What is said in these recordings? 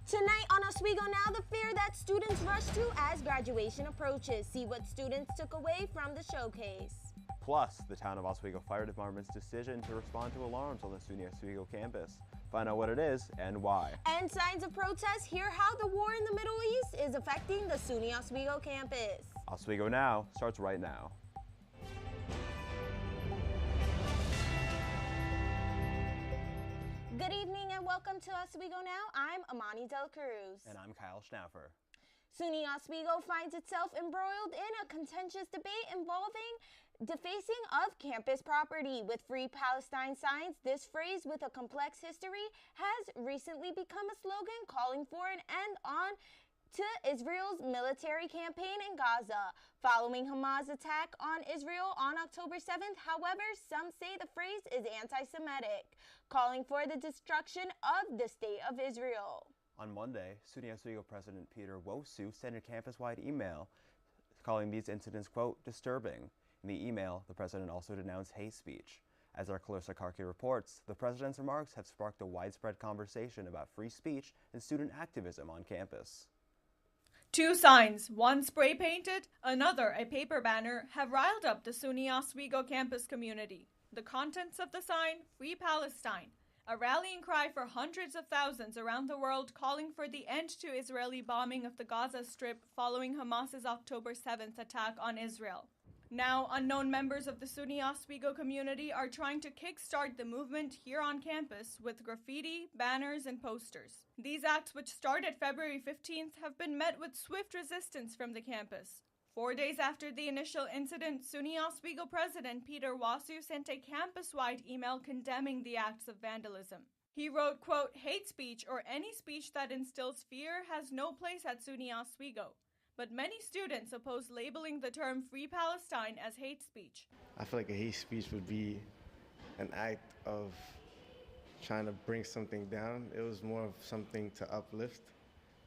Tonight on Oswego Now, the fair that students rush to as graduation approaches. See what students took away from the showcase. Plus, the town of Oswego Fire Department's decision to respond to alarms on the SUNY Oswego campus. Find out what it is and why. And signs of protest, hear how the war in the Middle East is affecting the SUNY Oswego campus. Oswego Now starts right now. Good evening and welcome to Oswego Now. I'm Amani Del Cruz. And I'm Kyle Schnaufer. SUNY Oswego finds itself embroiled in a contentious debate involving defacing of campus property. With Free Palestine signs, this phrase with a complex history has recently become a slogan calling for an end to Israel's military campaign in Gaza. Following Hamas' attack on Israel on October 7th, however, some say the phrase is anti-Semitic, calling for the destruction of the state of Israel. On Monday, SUNY Oswego President Peter Wosu sent a campus-wide email calling these incidents, quote, disturbing. In the email, the president also denounced hate speech. As our Clarissa Karki reports, the president's remarks have sparked a widespread conversation about free speech and student activism on campus. Two signs, one spray painted, another a paper banner, have riled up the SUNY Oswego campus community. The contents of the sign, Free Palestine, a rallying cry for hundreds of thousands around the world calling for the end to Israeli bombing of the Gaza Strip following Hamas's October 7th attack on Israel. Now, unknown members of the SUNY Oswego community are trying to kickstart the movement here on campus with graffiti, banners, and posters. These acts, which started February 15th, have been met with swift resistance from the campus. 4 days after the initial incident, SUNY Oswego President Peter Wosu sent a campus-wide email condemning the acts of vandalism. He wrote, quote, hate speech or any speech that instills fear has no place at SUNY Oswego. But many students oppose labeling the term Free Palestine as hate speech. I feel like a hate speech would be an act of trying to bring something down. It was more of something to uplift.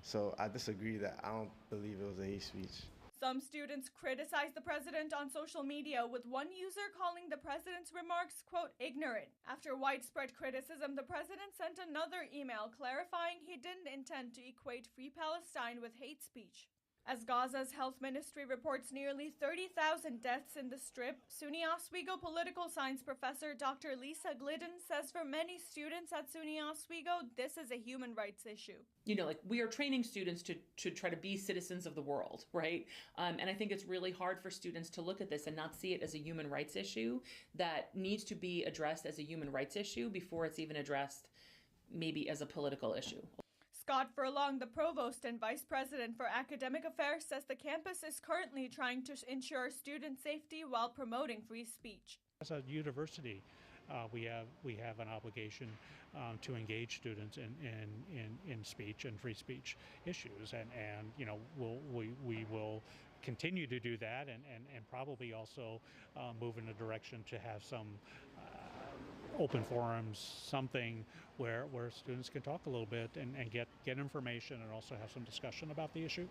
So I disagree that I don't believe it was a hate speech. Some students criticized the president on social media, with one user calling the president's remarks, quote, ignorant. After widespread criticism, the president sent another email clarifying he didn't intend to equate Free Palestine with hate speech. As Gaza's health ministry reports nearly 30,000 deaths in the Strip, SUNY Oswego political science professor Dr. Lisa Glidden says for many students at SUNY Oswego, this is a human rights issue. You know, like, we are training students to try to be citizens of the world, right? And I think it's really hard for students to look at this and not see it as a human rights issue that needs to be addressed as a human rights issue before it's even addressed maybe as a political issue. Scott Furlong, the provost and vice president for academic affairs, says the campus is currently trying to ensure student safety while promoting free speech. As a university, we have an obligation to engage students in speech and free speech issues, and you know we will continue to do that, and probably also move in a direction to have some open forums, something where students can talk a little bit and get information and also have some discussion about the issue.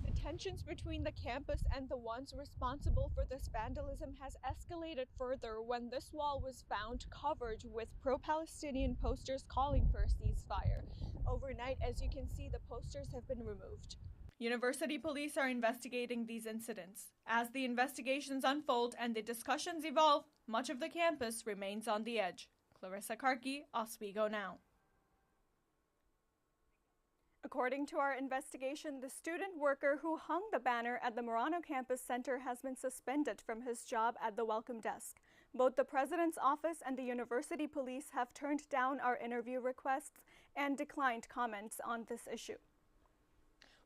The tensions between the campus and the ones responsible for this vandalism has escalated further when this wall was found covered with pro-Palestinian posters calling for a ceasefire. Overnight, as you can see, the posters have been removed. University police are investigating these incidents. As the investigations unfold and the discussions evolve, much of the campus remains on the edge. Clarissa Karki, Oswego Now. According to our investigation, the student worker who hung the banner at the Murano Campus Center has been suspended from his job at the welcome desk. Both the president's office and the university police have turned down our interview requests and declined comments on this issue.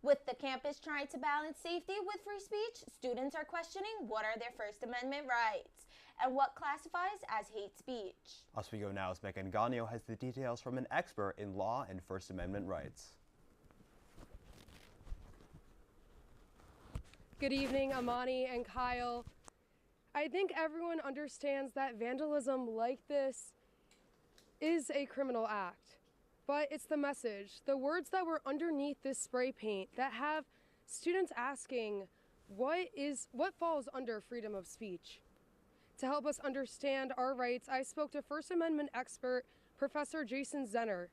With the campus trying to balance safety with free speech, students are questioning what are their First Amendment rights and what classifies as hate speech. Oswego Now's Megan Gagno has the details from an expert in law and First Amendment rights. Good evening, Amani and Kyle. I think everyone understands that vandalism like this is a criminal act. But it's the message, the words that were underneath this spray paint that have students asking, what falls under freedom of speech? To help us understand our rights, I spoke to First Amendment expert Professor Jason Zenner.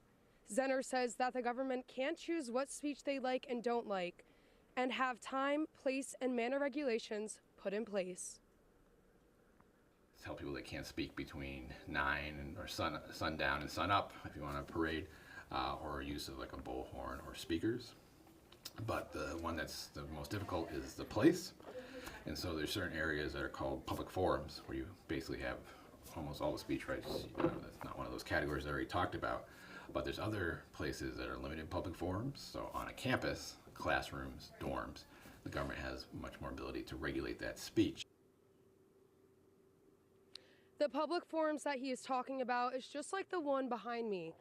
Zenner says that the government can't choose what speech they like and don't like, and have time, place, and manner regulations put in place. Tell people they can't speak between 9 or sundown and sunup if you want a parade, or use of like a bullhorn or speakers. But the one that's the most difficult is the place. And so there's certain areas that are called public forums where you basically have almost all the speech rights. That's not one of those categories I already talked about. But there's other places that are limited public forums. So on a campus, classrooms, dorms, the government has much more ability to regulate that speech. The public forums that he is talking about is just like the one behind me.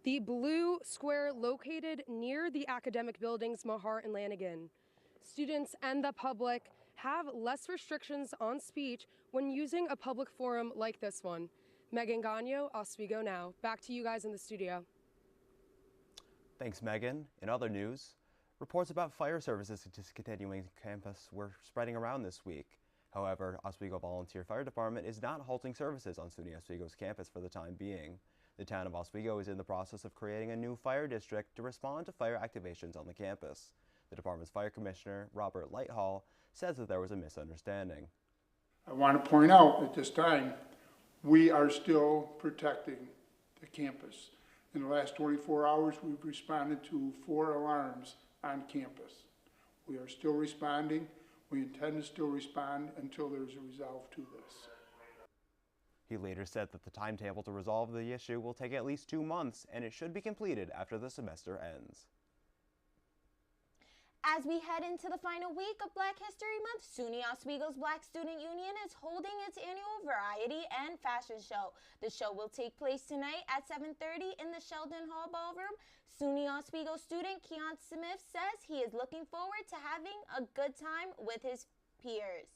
The blue square located near the academic buildings Mahart and Lanigan. Students and the public have less restrictions on speech when using a public forum like this one. Megan Gagno, Oswego Now. Back to you guys in the studio. Thanks, Megan. In other news, reports about fire services discontinuing campus were spreading around this week. However, Oswego Volunteer Fire Department is not halting services on SUNY Oswego's campus for the time being. The town of Oswego is in the process of creating a new fire district to respond to fire activations on the campus. The department's fire commissioner, Robert Lighthall, says that there was a misunderstanding. I want to point out at this time, we are still protecting the campus. In the last 24 hours, we've responded to 4 alarms on campus. We are still responding. We intend to still respond until there's a resolve to this. He later said that the timetable to resolve the issue will take at least 2 months, and it should be completed after the semester ends. As we head into the final week of Black History Month, SUNY Oswego's Black Student Union is holding its annual variety and fashion show. The show will take place tonight at 7:30 in the Sheldon Hall Ballroom. SUNY Oswego student Keon Smith says he is looking forward to having a good time with his peers.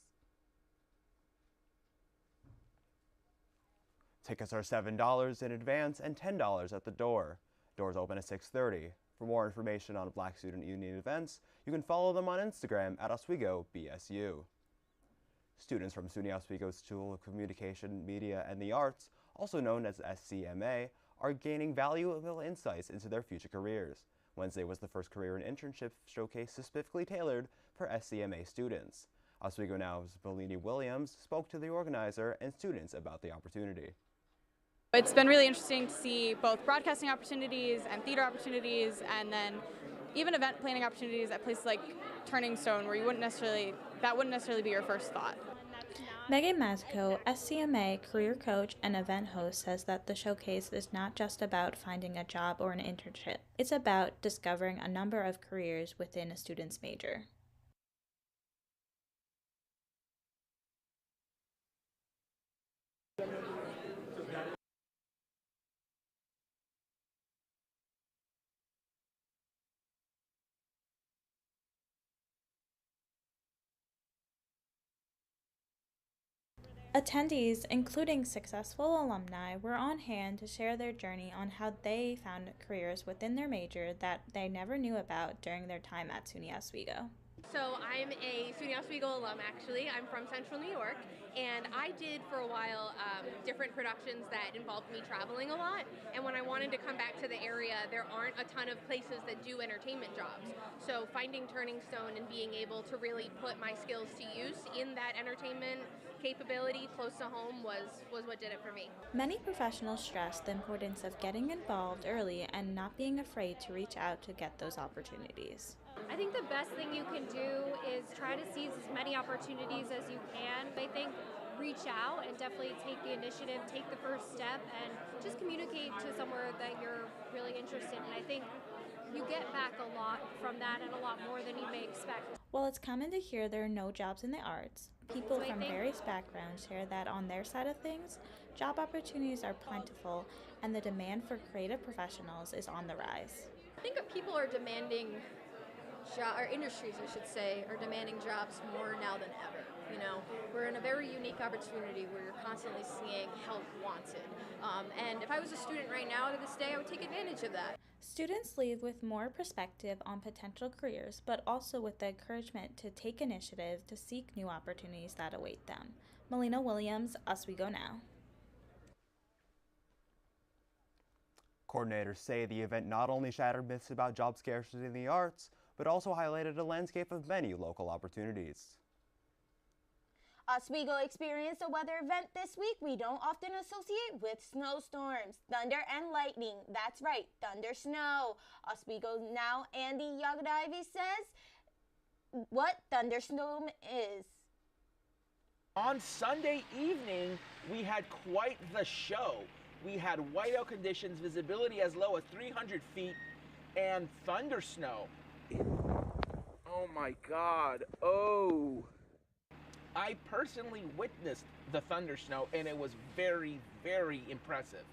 Tickets are $7 in advance and $10 at the door. Doors open at 6:30. For more information on Black Student Union events, you can follow them on Instagram at Oswego BSU. Students from SUNY Oswego's School of Communication, Media, and the Arts, also known as SCMA, are gaining valuable insights into their future careers. Wednesday was the first career and internship showcase specifically tailored for SCMA students. Oswego Now's Bellini Williams spoke to the organizer and students about the opportunity. It's been really interesting to see both broadcasting opportunities and theater opportunities, and then even event planning opportunities at places like Turning Stone, where that wouldn't necessarily be your first thought. Megan Mazzico, SCMA career coach and event host, says that the showcase is not just about finding a job or an internship. It's about discovering a number of careers within a student's major. Attendees, including successful alumni, were on hand to share their journey on how they found careers within their major that they never knew about during their time at SUNY Oswego. So I'm a SUNY Oswego alum, actually. I'm from Central New York, and I did for a while different productions that involved me traveling a lot. And when I wanted to come back to the area, there aren't a ton of places that do entertainment jobs. So finding Turning Stone and being able to really put my skills to use in that entertainment capability close to home was what did it for me. Many professionals stress the importance of getting involved early and not being afraid to reach out to get those opportunities. I think the best thing you can do is try to seize as many opportunities as you can. I think reach out and definitely take the initiative, take the first step, and just communicate to somewhere that you're really interested in. I think you get back a lot from that and a lot more than you may expect. While it's common to hear there are no jobs in the arts, people from various backgrounds share that on their side of things, job opportunities are plentiful and the demand for creative professionals is on the rise. I think that people are demanding or industries, I should say, are demanding jobs more now than ever. You know, we're in a very unique opportunity where you're constantly seeing help wanted. And if I was a student right now to this day, I would take advantage of that. Students leave with more perspective on potential careers, but also with the encouragement to take initiative to seek new opportunities that await them. Melina Williams, Oswego Now. Coordinators say the event not only shattered myths about job scarcity in the arts, but also highlighted a landscape of many local opportunities. Oswego experienced a weather event this week we don't often associate with snowstorms, thunder and lightning. That's right, thunder snow. Oswego Now Andy Yagadivi says what thunderstorm is. On Sunday evening, we had quite the show. We had whiteout conditions, visibility as low as 300 feet, and thunder snow. Oh my God, oh. I personally witnessed the thunder snow, and it was very, very impressive.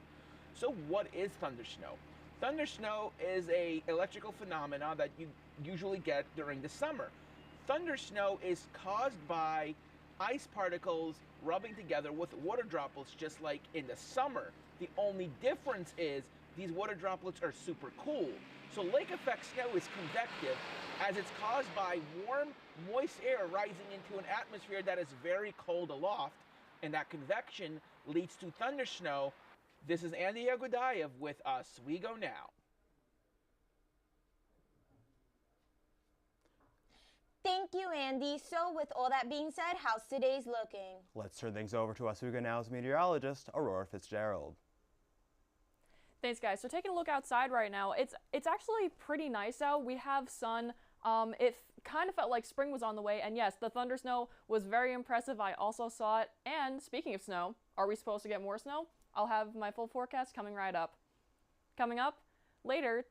So what is thunder snow? Thunder snow is an electrical phenomenon that you usually get during the summer. Thunder snow is caused by ice particles rubbing together with water droplets, just like in the summer. The only difference is these water droplets are super cool. So lake effect snow is convective, as it's caused by warm, moist air rising into an atmosphere that is very cold aloft, and that convection leads to thunder snow. This is Andy Agudayev with Oswego Now. Thank you, Andy. So with all that being said, how's today's looking? Let's turn things over to Oswego Now's meteorologist, Aurora Fitzgerald. Thanks, guys. So taking a look outside right now, it's actually pretty nice out. We have sun. It kind of felt like spring was on the way, and yes, the thunder snow was very impressive. I also saw it. And speaking of snow, are we supposed to get more snow? I'll have my full forecast coming right up. Coming up later,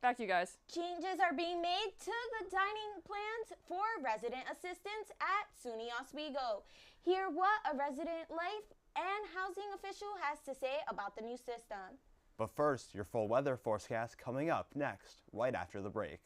back to you guys. Changes are being made to the dining plans for resident assistants at SUNY Oswego. Hear what a resident life and housing official has to say about the new system. But first, your full weather forecast coming up next, right after the break.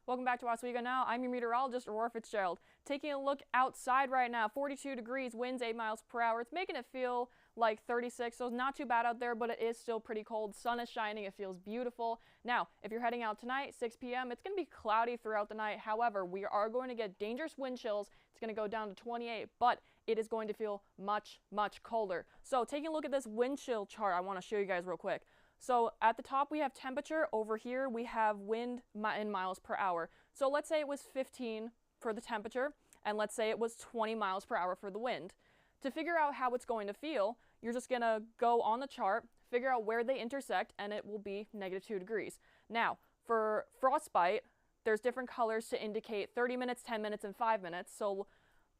Welcome back to Oswego Now. I'm your meteorologist, Aurora Fitzgerald. Taking a look outside right now, 42 degrees, winds 8 miles per hour. It's making it feel like 36, so it's not too bad out there, but it is still pretty cold. Sun is shining. It feels beautiful. Now, if you're heading out tonight, 6 p.m., it's going to be cloudy throughout the night. However, we are going to get dangerous wind chills. It's going to go down to 28, but it is going to feel much, much colder. So taking a look at this wind chill chart, I want to show you guys real quick. So at the top we have temperature. Over here we have wind in miles per hour. So let's say it was 15 for the temperature, and let's say it was 20 miles per hour for the wind. To figure out how it's going to feel, you're just going to go on the chart, figure out where they intersect, and it will be -2 degrees. Now, for frostbite, there's different colors to indicate 30 minutes, 10 minutes, and 5 minutes. So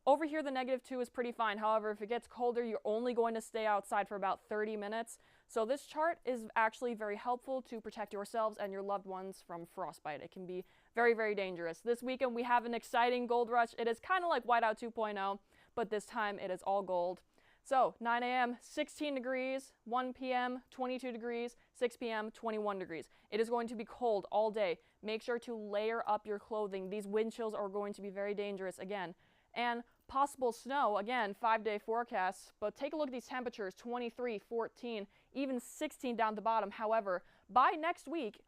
over here, the -2 is pretty fine. However, if it gets colder, you're only going to stay outside for about 30 minutes. So this chart is actually very helpful to protect yourselves and your loved ones from frostbite. It can be very, very dangerous. This weekend, we have an exciting gold rush. It is kind of like Whiteout 2.0, but this time it is all gold. So 9 a.m., 16 degrees, 1 p.m., 22 degrees, 6 p.m., 21 degrees. It is going to be cold all day. Make sure to layer up your clothing. These wind chills are going to be very dangerous again. And possible snow, again, 5-day forecasts, but take a look at these temperatures, 23, 14, even 16 down the bottom. However, by next week,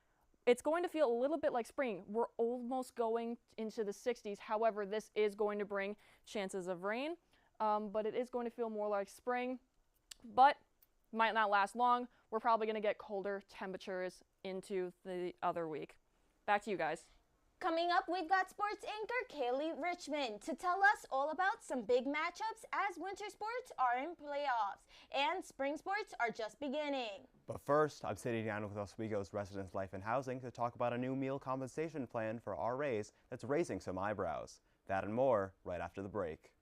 it's going to feel a little bit like spring. We're almost going into the 60s. However, this is going to bring chances of rain, but it is going to feel more like spring, but might not last long. We're probably going to get colder temperatures into the other week. Back to you guys. Coming up, we've got sports anchor Kaylee Richmond to tell us all about some big matchups as winter sports are in playoffs and spring sports are just beginning. But first, I'm sitting down with Oswego's Residence Life and Housing to talk about a new meal compensation plan for RAs that's raising some eyebrows. That and more right after the break.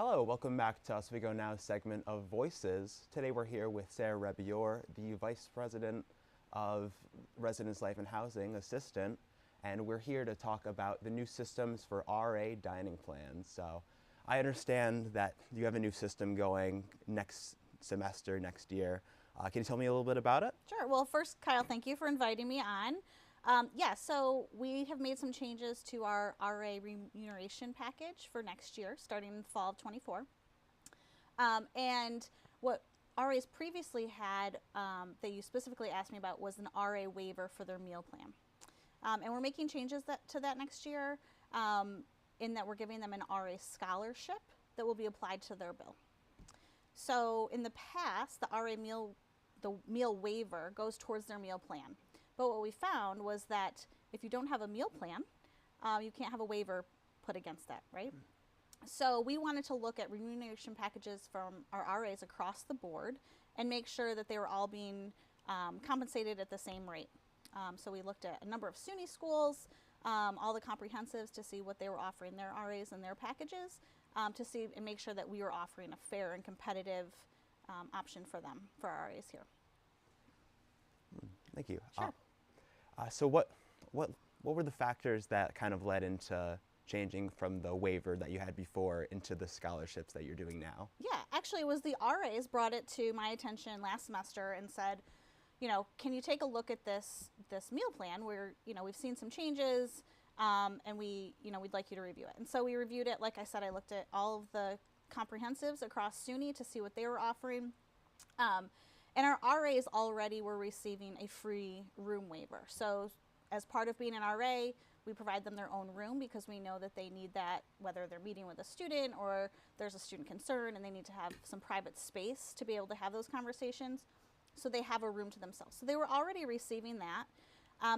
Hello, welcome back to Oswego Now's segment of Voices. Today we're here with Sarah Rebior, the Vice President of Residence Life and Housing Assistant, and we're here to talk about the new systems for RA dining plans. So I understand that you have a new system going next semester, next year. Can you tell me a little bit about it? Sure. Well, first, Kyle, thank you for inviting me on. So we have made some changes to our RA remuneration package for next year, starting in the fall of 24. And what RAs previously had, that you specifically asked me about, was an RA waiver for their meal plan. And we're making changes to that next year, in that we're giving them an RA scholarship that will be applied to their bill. So in the past, the meal waiver goes towards their meal plan. But what we found was that if you don't have a meal plan, you can't have a waiver put against that, right? So we wanted to look at remuneration packages from our RAs across the board and make sure that they were all being compensated at the same rate. So we looked at a number of SUNY schools, all the comprehensives to see what they were offering their RAs and their packages. to see and make sure that we were offering a fair and competitive option for them, for our RAs here. Thank you. Sure. So what were the factors that kind of led into changing from the waiver that you had before into the scholarships that you're doing now? Yeah, actually it was the RAs brought it to my attention last semester and said, can you take a look at this meal plan where, we've seen some changes, and we'd like you to review it. And so we reviewed it. Like I said, I looked at all of the comprehensives across SUNY to see what they were offering. And our RAs already were receiving a free room waiver. So as part of being an RA, we provide them their own room because we know that they need that, whether they're meeting with a student or there's a student concern and they need to have some private space to be able to have those conversations. So they have a room to themselves. So they were already receiving that.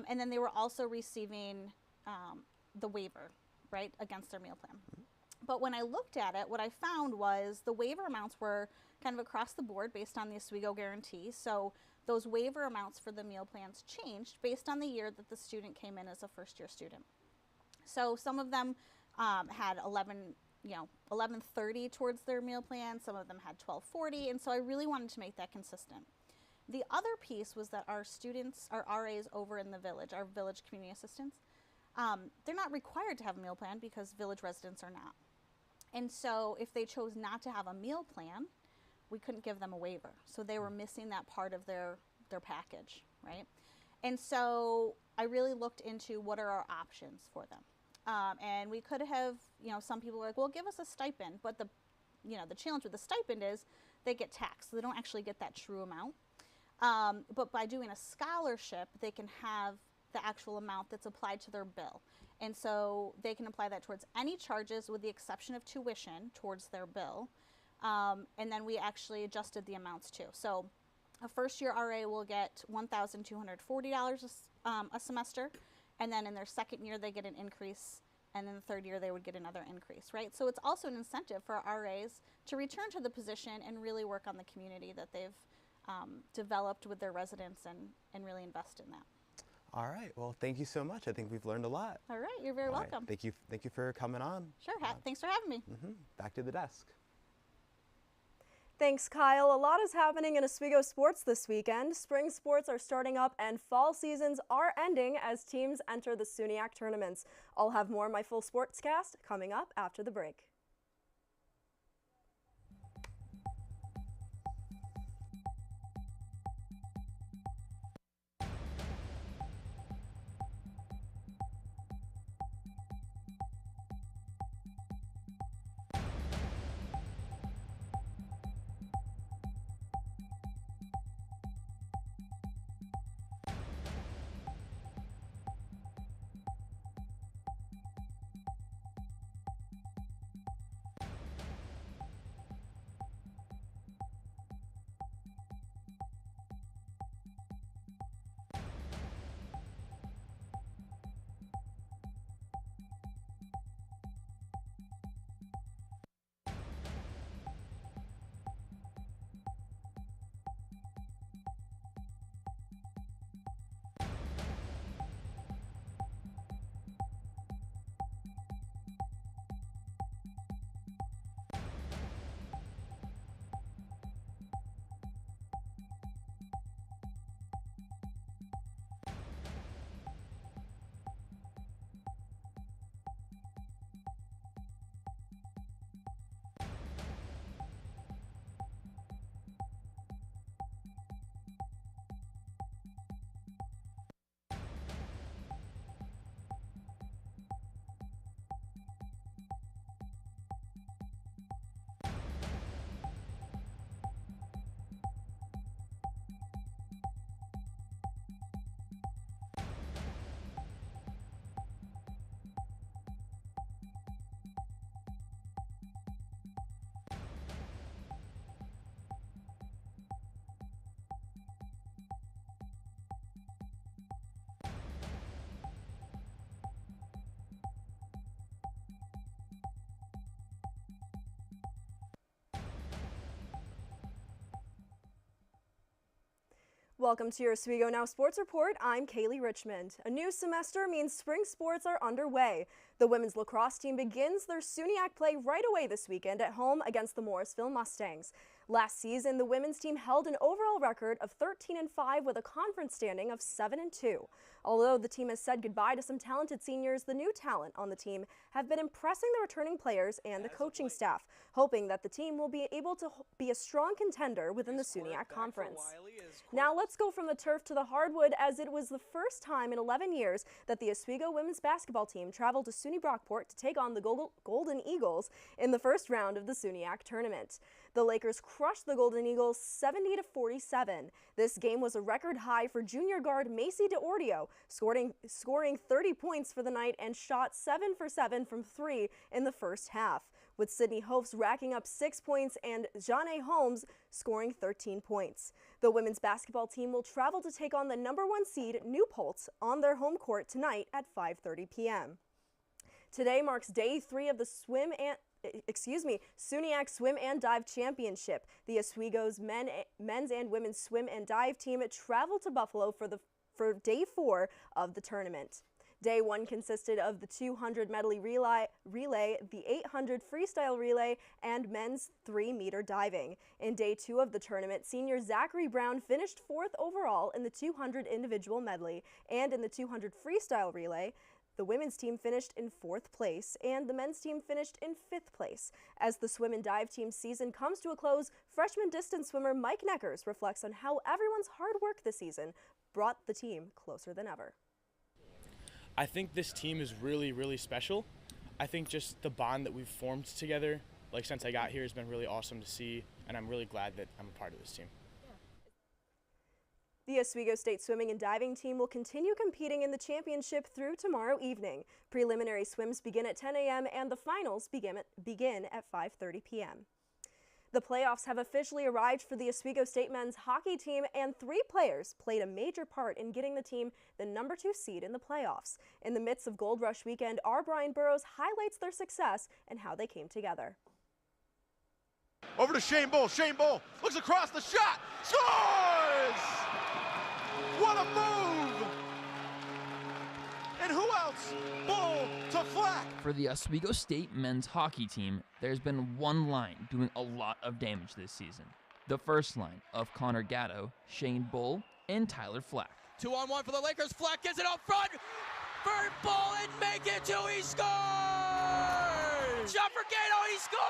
And then they were also receiving the waiver, right, against their meal plan. But when I looked at it, what I found was the waiver amounts were kind of across the board based on the Oswego guarantee. So those waiver amounts for the meal plans changed based on the year that the student came in as a first-year student. So some of them had $11.30 towards their meal plan. Some of them had $12.40, and so I really wanted to make that consistent. The other piece was that our students, our RAs over in the village, our village community assistants, they're not required to have a meal plan because village residents are not. And so if they chose not to have a meal plan, we couldn't give them a waiver. So they were missing that part of their package, right? And so I really looked into what are our options for them. And we could have, some people were like, well, give us a stipend. But the challenge with the stipend is they get taxed. So they don't actually get that true amount. But by doing a scholarship, they can have the actual amount that's applied to their bill. And so they can apply that towards any charges with the exception of tuition towards their bill. And then we actually adjusted the amounts too. So a first-year RA will get $1,240 a semester. And then in their second year, they get an increase. And then the third year, they would get another increase, right? So it's also an incentive for our RAs to return to the position and really work on the community that they've developed with their residents and really invest in that. All right. Well, thank you so much. I think we've learned a lot. All right. You're very welcome. Thank you for coming on. Sure. Thanks for having me. Back to the desk. Thanks, Kyle. A lot is happening in Oswego sports this weekend. Spring sports are starting up and fall seasons are ending as teams enter the SUNYAC tournaments. I'll have more of my full sportscast coming up after the break. Welcome to your Oswego Now Sports Report. I'm Kaylee Richmond. A new semester means spring sports are underway. The women's lacrosse team begins their SUNYAC play right away this weekend at home against the Morrisville Mustangs. Last season, the women's team held an overall record of 13-5 with a conference standing of 7-2. Although the team has said goodbye to some talented seniors, the new talent on the team have been impressing the returning players and the coaching staff, hoping that the team will be able to be a strong contender within the SUNYAC conference. Now let's go from the turf to the hardwood, as it was the first time in 11 years that the Oswego women's basketball team traveled to SUNY Brockport to take on the Golden Eagles in the first round of the SUNYAC tournament. The Lakers crushed the Golden Eagles 70-47. This game was a record high for junior guard Macy DeOrdio, scoring 30 points for the night and shot 7 for 7 from 3 in the first half, with Sydney Hopes racking up 6 points and Janae Holmes scoring 13 points. The women's basketball team will travel to take on the number 1 seed New Paltz on their home court tonight at 5:30 p.m. Today marks day 3 of the SUNYAC Swim and Dive Championship. The Oswego's men's and women's swim and dive team traveled to Buffalo for day 4 of the tournament. Day 1 consisted of the 200 medley relay, the 800 freestyle relay, and men's 3-meter diving. In day 2 of the tournament, senior Zachary Brown finished 4th overall in the 200 individual medley, and in the 200 freestyle relay, the women's team finished in 4th place, and the men's team finished in 5th place. As the swim and dive team season comes to a close, freshman distance swimmer Mike Neckers reflects on how everyone's hard work this season brought the team closer than ever. I think this team is really, really special. I think just the bond that we've formed together, like since I got here, has been really awesome to see, and I'm really glad that I'm a part of this team. The Oswego State swimming and diving team will continue competing in the championship through tomorrow evening. Preliminary swims begin at 10 a.m. and the finals begin at 5:30 p.m. The playoffs have officially arrived for the Oswego State men's hockey team, and 3 players played a major part in getting the team the number 2 seed in the playoffs. In the midst of Gold Rush weekend, our Brian Burrows highlights their success and how they came together. Over to Shane Bull. Shane Bull looks across the shot. Scores! What a move! And who else? Bull to Flack. For the Oswego State men's hockey team, there's been one line doing a lot of damage this season. The first line of Connor Gatto, Shane Bull, and Tyler Flack. 2-on-1 for the Lakers. Flack gets it up front for Bull and make it 2. He scores! Shot for Gato, he scores!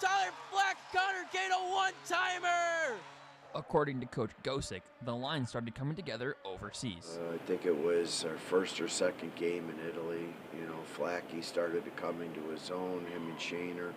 Tyler Flack, Connor Gato, one-timer! According to Coach Gosick, the line started coming together overseas. I think it was our first or second game in Italy. You know, Flacky started to come into his own, him and Shaner.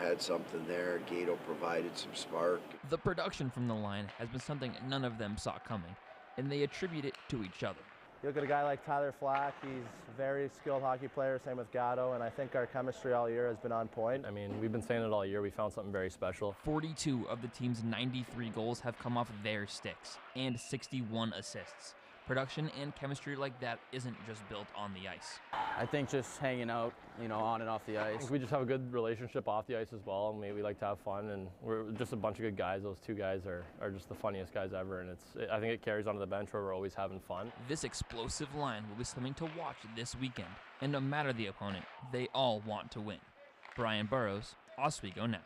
Had something there. Gato provided some spark. The production from the line has been something none of them saw coming, and they attribute it to each other. You look at a guy like Tyler Flack, he's a very skilled hockey player, same with Gatto, and I think our chemistry all year has been on point. I mean, we've been saying it all year, we found something very special. 42 of the team's 93 goals have come off their sticks, and 61 assists. Production and chemistry like that isn't just built on the ice. I think just hanging out, on and off the ice. We just have a good relationship off the ice as well, and we like to have fun, and we're just a bunch of good guys. Those 2 guys are just the funniest guys ever, and I think it carries onto the bench where we're always having fun. This explosive line will be something to watch this weekend, and no matter the opponent, they all want to win. Brian Burrows, Oswego Now.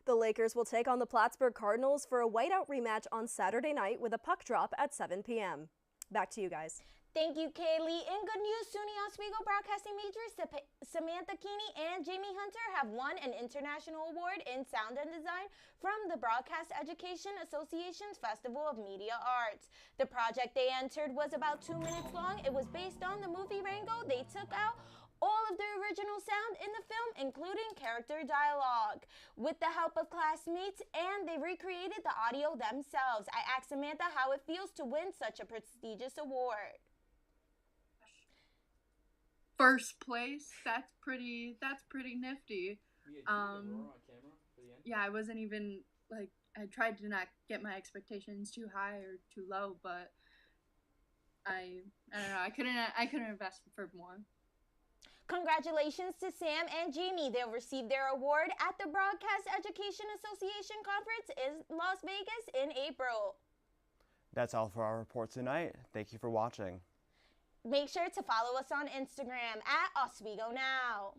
The Lakers will take on the Plattsburgh Cardinals for a whiteout rematch on Saturday night with a puck drop at 7 p.m. Back to you guys. Thank you, Kaylee. In good news, SUNY Oswego broadcasting majors Samantha Keeney and Jamie Hunter have won an international award in sound and design from the Broadcast Education Association's Festival of Media Arts. The project they entered was about 2 minutes long. It was based on the movie Rango. They took out all of the original sound in the film, including character dialogue, with the help of classmates, and they recreated the audio themselves. I asked Samantha how it feels to win such a prestigious award. First place, that's pretty nifty. Yeah, I wasn't even I tried to not get my expectations too high or too low, but I don't know, I couldn't have asked for more. Congratulations to Sam and Jamie. They'll receive their award at the Broadcast Education Association Conference in Las Vegas in April. That's all for our report tonight. Thank you for watching. Make sure to follow us on Instagram at Oswego Now.